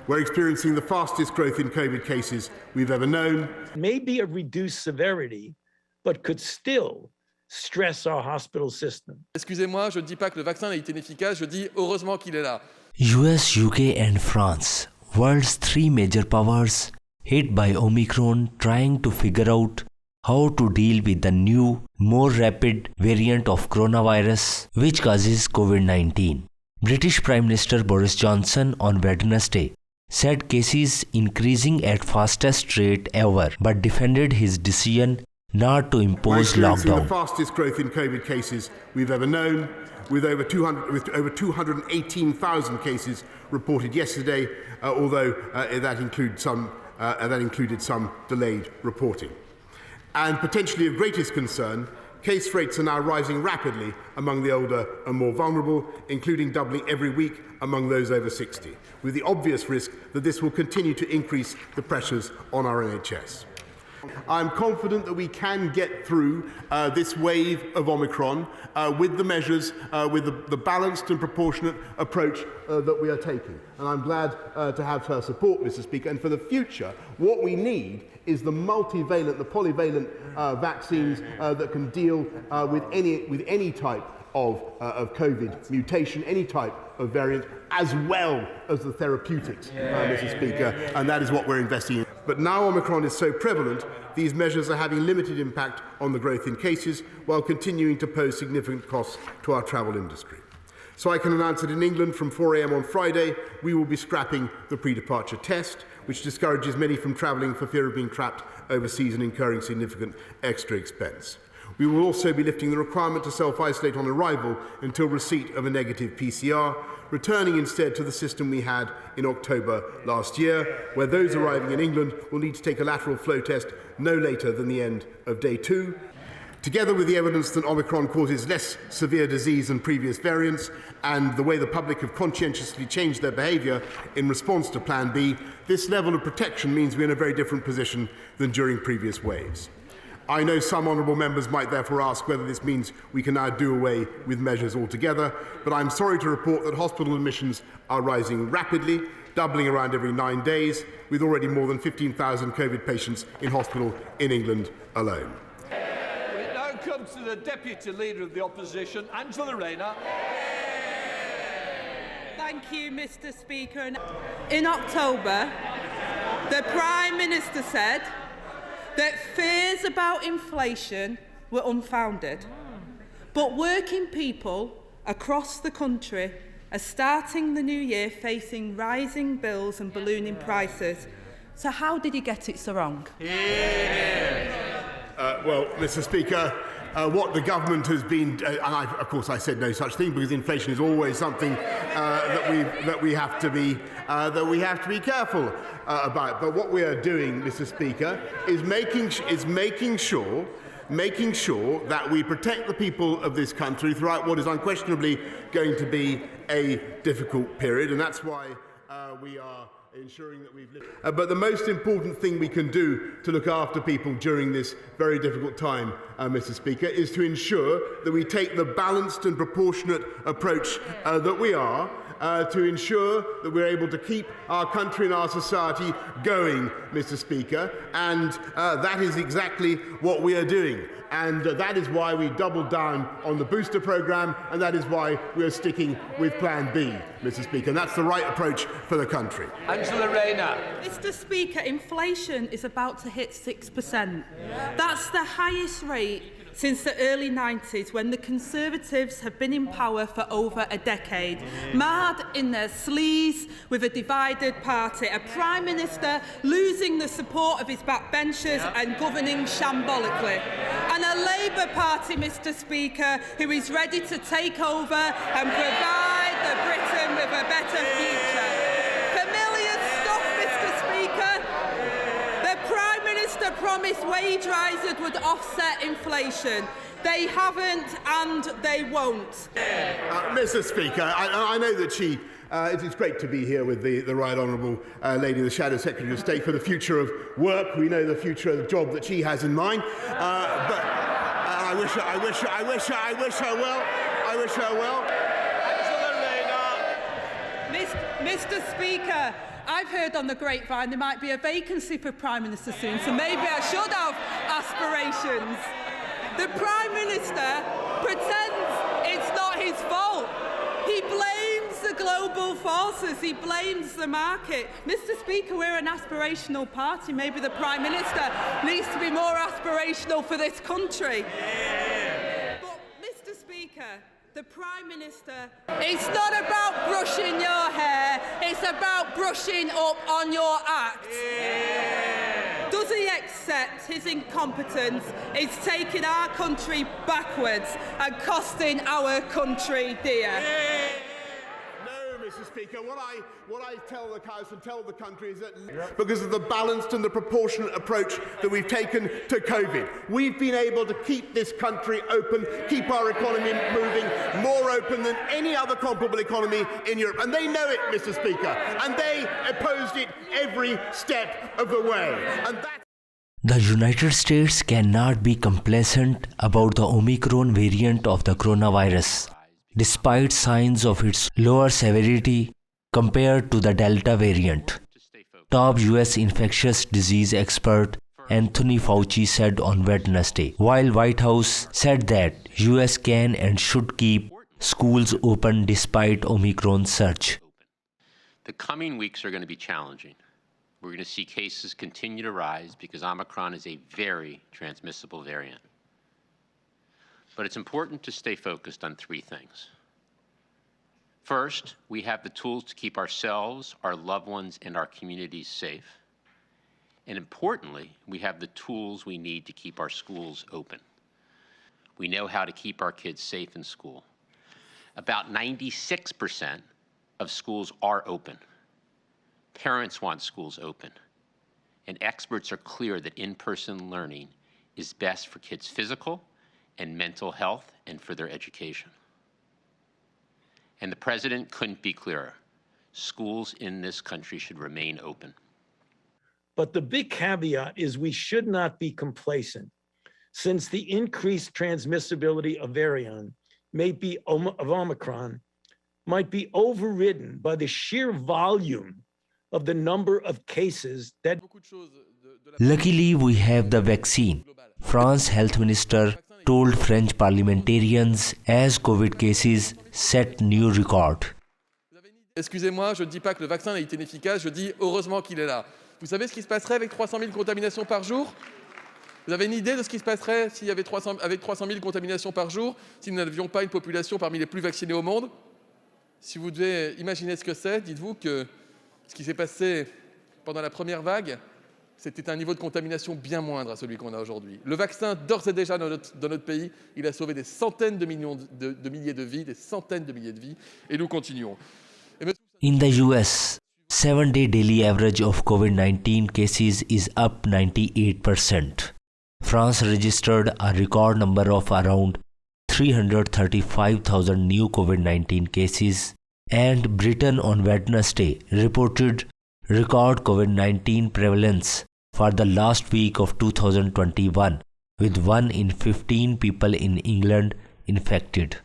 We're experiencing the fastest growth in COVID cases we've ever known. Maybe a reduced severity, but could still stress our hospital system. Excusez-moi, je ne dis pas que le vaccin est inefficace, je dis heureusement qu'il est là. US, UK and France, world's three major powers, hit by Omicron, trying to figure out how to deal with the new, more rapid variant of coronavirus which causes COVID-19. British Prime Minister Boris Johnson on Wednesday said cases increasing at fastest rate ever, but defended his decision not to impose lockdown. The fastest growth in COVID cases we've ever known, with over 218,000 cases reported yesterday, although that included some delayed reporting. And potentially of greatest concern, case rates are now rising rapidly among the older and more vulnerable, including doubling every week among those over 60, with the obvious risk that this will continue to increase the pressures on our NHS. I'm confident that we can get through this wave of Omicron with the measures, with the balanced and proportionate approach that we are taking. And I'm glad to have her support, Mr. Speaker. And for the future, what we need is the multivalent, the polyvalent vaccines that can deal with any type of COVID mutation, any type of variant, as well as the therapeutics, Mr. Speaker, and that is what we're investing in. But now Omicron is so prevalent, these measures are having limited impact on the growth in cases, while continuing to pose significant costs to our travel industry. So I can announce that in England from 4 a.m. on Friday, we will be scrapping the pre-departure test, which discourages many from travelling for fear of being trapped overseas and incurring significant extra expense. We will also be lifting the requirement to self-isolate on arrival until receipt of a negative PCR, returning instead to the system we had in October last year, where those arriving in England will need to take a lateral flow test no later than the end of day 2. Together with the evidence that Omicron causes less severe disease than previous variants, and the way the public have conscientiously changed their behaviour in response to Plan B, this level of protection means we're in a very different position than during previous waves. I know some honourable members might therefore ask whether this means we can now do away with measures altogether, but I'm sorry to report that hospital admissions are rising rapidly, doubling around every 9 days, with already more than 15,000 COVID patients in hospital in England alone. We now come to the Deputy Leader of the Opposition, Angela Rayner. Thank you, Mr. Speaker. In October, the Prime Minister said that fears about inflation were unfounded. But working people across the country are starting the new year facing rising bills and ballooning prices. So how did he get it so wrong? Well, Mr. Speaker, what the government has been, and of course I said no such thing because inflation is always something that we have to be careful about. But what we are doing, Mr. Speaker, is making sure that we protect the people of this country throughout what is unquestionably going to be a difficult period, and that's why we are ensuring that we've lived. But the most important thing we can do to look after people during this very difficult time, Mr. Speaker, is to ensure that we take the balanced and proportionate approach that we are, to ensure that we're able to keep our country and our society going, Mr. Speaker, and that is exactly what we are doing. And that is why we doubled down on the booster programme, and that is why we are sticking with Plan B, Mr. Speaker. And that's the right approach for the country. Angela Rayner. Mr. Speaker, inflation is about to hit 6%. That's the highest rate since the early 90s, when the Conservatives have been in power for over a decade, marred in their sleeves with a divided party, a Prime Minister losing the support of his backbenchers and governing shambolically, and a Labour Party, Mr. Speaker, who is ready to take over and provide the Britain with a better future. Familiar stuff, Mr. Speaker. The Prime Minister promised wage rises would offset inflation. They haven't and they won't. Mr. Speaker, I know that it is great to be here with the Right Honourable Lady, the Shadow Secretary of State, for the future of work. We know the future of the job that she has in mind. But I wish her well. Angela Rayner. Mr. Speaker, I've heard on the grapevine there might be a vacancy for Prime Minister soon, so maybe I should have aspirations. The Prime Minister pretends it's not his fault. He blames the global forces, he blames the market. Mr. Speaker, we're an aspirational party. Maybe the Prime Minister needs to be more aspirational for this country. But, Mr. Speaker, the Prime Minister, it's not about brushing your hair, it's about brushing up on your act. Does he accept his incompetence is taking our country backwards and costing our country dear? No, Mr. Speaker, what I tell the House and tell the country is that because of the balanced and the proportionate approach that we've taken to COVID, we've been able to keep this country open, keep our economy moving, more open than any other comparable economy in Europe. And they know it, Mr. Speaker, and they opposed it every step of the way. And that's The United States cannot be complacent about the Omicron variant of the coronavirus, despite signs of its lower severity compared to the Delta variant. Top US infectious disease expert Anthony Fauci said on Wednesday, while White House said that US can and should keep schools open despite Omicron surge. The coming weeks are going to be challenging. We're going to see cases continue to rise because Omicron is a very transmissible variant. But it's important to stay focused on three things. First, we have the tools to keep ourselves, our loved ones, and our communities safe. And importantly, we have the tools we need to keep our schools open. We know how to keep our kids safe in school. About 96% of schools are open. Parents want schools open. And experts are clear that in-person learning is best for kids' physical and mental health and for their education. And the president couldn't be clearer. Schools in this country should remain open. But the big caveat is we should not be complacent, since the increased transmissibility of Omicron might be overridden by the sheer volume of the number of cases that... Luckily, we have the vaccine. France health minister told French parliamentarians as COVID cases set new record. Excusez-moi, je ne dis pas que le vaccin est inefficace, je dis heureusement qu'il est là. Vous savez ce qui se passerait avec 300 000 contaminations par jour? Vous avez une idée de ce qui se passerait s'il y avait 300 000 contaminations par jour, si nous n'avions pas une population parmi les plus vaccinées au monde? Si vous devez imaginer ce que c'est, dites-vous que ce qui s'est passé pendant la première vague, c'était un niveau de contamination bien moindre à celui qu'on a aujourd'hui. Le vaccin, d'ores et déjà dans notre pays, il a sauvé des centaines de millions de milliers de vies, des centaines de milliers de vies, et nous continuons. In the US, 7-day daily average of COVID-19 cases is up 98%. France registered a record number of around 335,000 new COVID-19 cases, and Britain on Wednesday reported record COVID-19 prevalence for the last week of 2021, with 1 in 15 people in England infected.